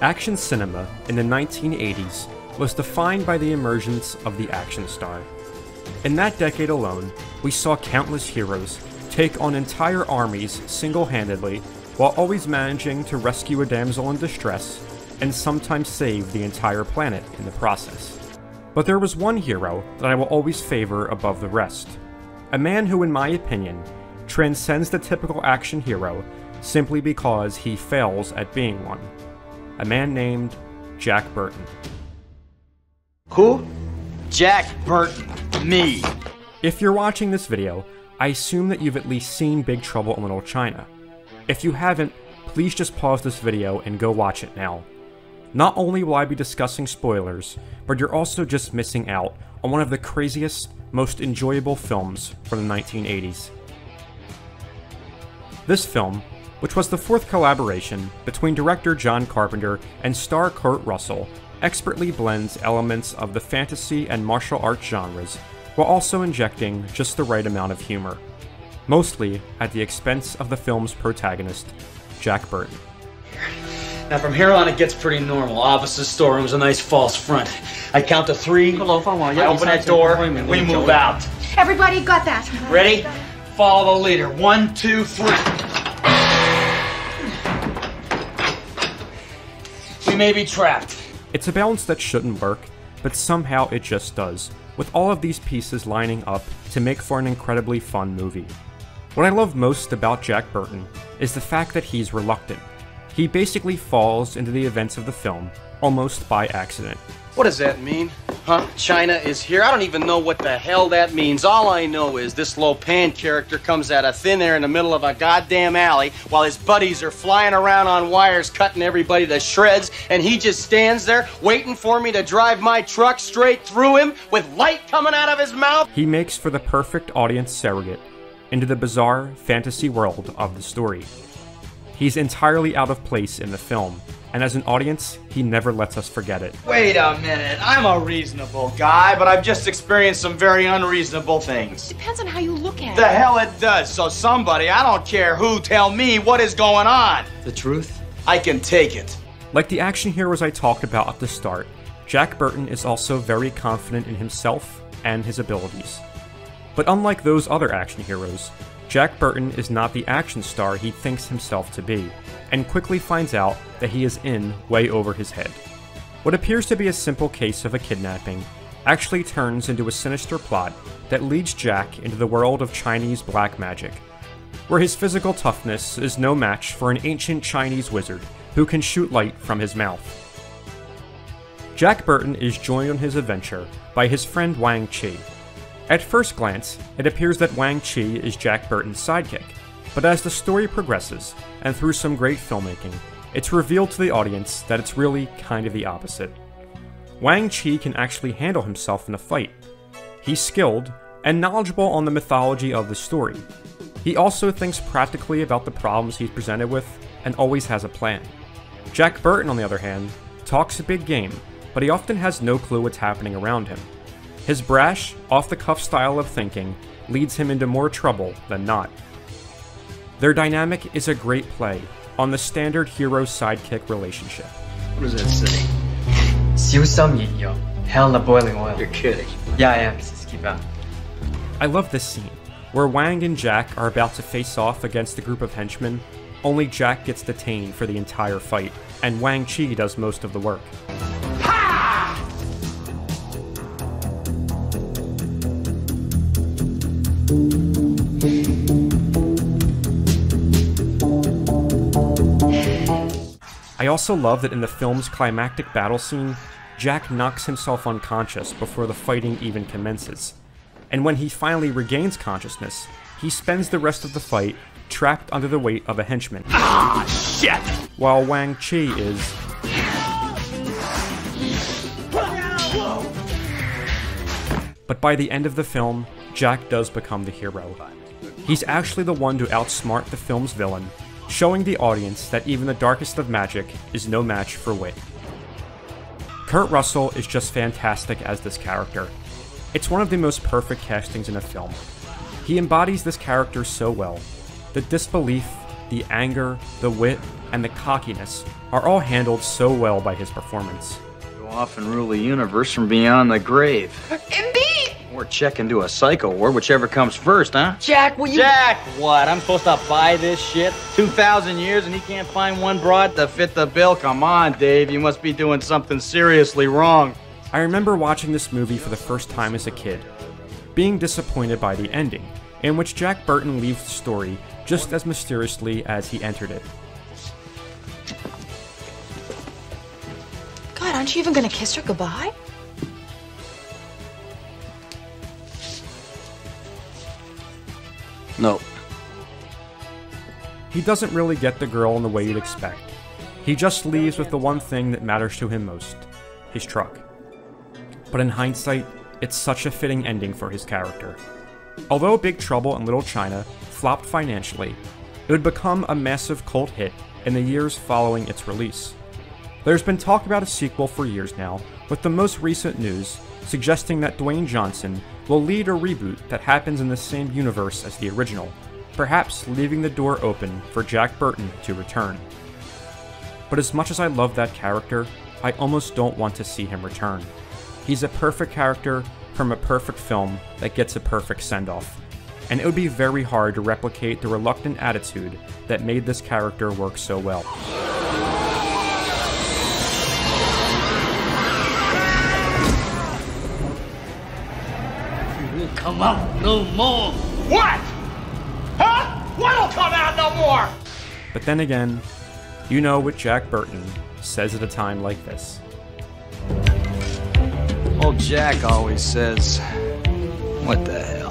Action cinema in the 1980s was defined by the emergence of the action star. In that decade alone, we saw countless heroes take on entire armies single-handedly while always managing to rescue a damsel in distress and sometimes save the entire planet in the process. But there was one hero that I will always favor above the rest. A man who, in my opinion, transcends the typical action hero simply because he fails at being one. A man named Jack Burton. Who? Jack Burton. Me. If you're watching this video, I assume that you've at least seen Big Trouble in Little China. If you haven't, please just pause this video and go watch it now. Not only will I be discussing spoilers, but you're also just missing out on one of the craziest, most enjoyable films from the 1980s. This film, which was the fourth collaboration between director John Carpenter and star Kurt Russell, expertly blends elements of the fantasy and martial arts genres while also injecting just the right amount of humor, mostly at the expense of the film's protagonist, Jack Burton. Now from here on it gets pretty normal. Opposite storeroom's a nice false front. I count to 3, I open that door, we move out. Everybody got that? Ready? Follow the leader. 1, 2, 3. We may be trapped. It's a balance that shouldn't work, but somehow it just does, with all of these pieces lining up to make for an incredibly fun movie. What I love most about Jack Burton is the fact that he's reluctant. He basically falls into the events of the film almost by accident. What does that mean? Huh? China is here? I don't even know what the hell that means. All I know is this Lo Pan character comes out of thin air in the middle of a goddamn alley while his buddies are flying around on wires cutting everybody to shreds, and he just stands there waiting for me to drive my truck straight through him with light coming out of his mouth. He makes for the perfect audience surrogate into the bizarre fantasy world of the story. He's entirely out of place in the film, and as an audience, he never lets us forget it. Wait a minute. I'm a reasonable guy, but I've just experienced some very unreasonable things. Depends on how you look at it. The hell it does. So somebody, I don't care who, tell me what is going on. The truth? I can take it. Like the action heroes I talked about at the start, Jack Burton is also very confident in himself and his abilities. But unlike those other action heroes, Jack Burton is not the action star he thinks himself to be, and quickly finds out that he is in way over his head. What appears to be a simple case of a kidnapping actually turns into a sinister plot that leads Jack into the world of Chinese black magic, where his physical toughness is no match for an ancient Chinese wizard who can shoot light from his mouth. Jack Burton is joined on his adventure by his friend Wang Chi. At first glance, it appears that Wang Chi is Jack Burton's sidekick, but as the story progresses, and through some great filmmaking, it's revealed to the audience that it's really kind of the opposite. Wang Chi can actually handle himself in a fight. He's skilled and knowledgeable on the mythology of the story. He also thinks practically about the problems he's presented with and always has a plan. Jack Burton, on the other hand, talks a big game, but he often has no clue what's happening around him. His brash, off-the-cuff style of thinking leads him into more trouble than not. Their dynamic is a great play on the standard hero-sidekick relationship. What does that say? 小心燃油 Hell in the boiling oil. You're kidding. Yeah, I am, Mrs. Kiba. I love this scene, where Wang and Jack are about to face off against a group of henchmen, only Jack gets detained for the entire fight, and Wang Chi does most of the work. I also love that in the film's climactic battle scene, Jack knocks himself unconscious before the fighting even commences. And when he finally regains consciousness, he spends the rest of the fight trapped under the weight of a henchman. Ah, shit! While Wang Chi is... But by the end of the film, Jack does become the hero. He's actually the one to outsmart the film's villain, showing the audience that even the darkest of magic is no match for wit. Kurt Russell is just fantastic as this character. It's one of the most perfect castings in a film. He embodies this character so well. The disbelief, the anger, the wit, and the cockiness are all handled so well by his performance. Go off and rule the universe from beyond the grave. Indeed! Or check into a psycho ward, whichever comes first, huh? Jack, will you... Jack, what? I'm supposed to buy this shit? 2,000 years and he can't find one broad to fit the bill? Come on, Dave, you must be doing something seriously wrong. I remember watching this movie for the first time as a kid, being disappointed by the ending, in which Jack Burton leaves the story just as mysteriously as he entered it. God, aren't you even gonna kiss her goodbye? No. He doesn't really get the girl in the way you'd expect. He just leaves with the one thing that matters to him most, his truck. But in hindsight, it's such a fitting ending for his character. Although Big Trouble in Little China flopped financially, it would become a massive cult hit in the years following its release. There's been talk about a sequel for years now, with the most recent news suggesting that Dwayne Johnson will lead a reboot that happens in the same universe as the original, perhaps leaving the door open for Jack Burton to return. But as much as I love that character, I almost don't want to see him return. He's a perfect character from a perfect film that gets a perfect send-off, and it would be very hard to replicate the reluctant attitude that made this character work so well. Come out no more. What? Huh? What'll come out no more? But then again, you know what Jack Burton says at a time like this. Old Jack always says, what the hell?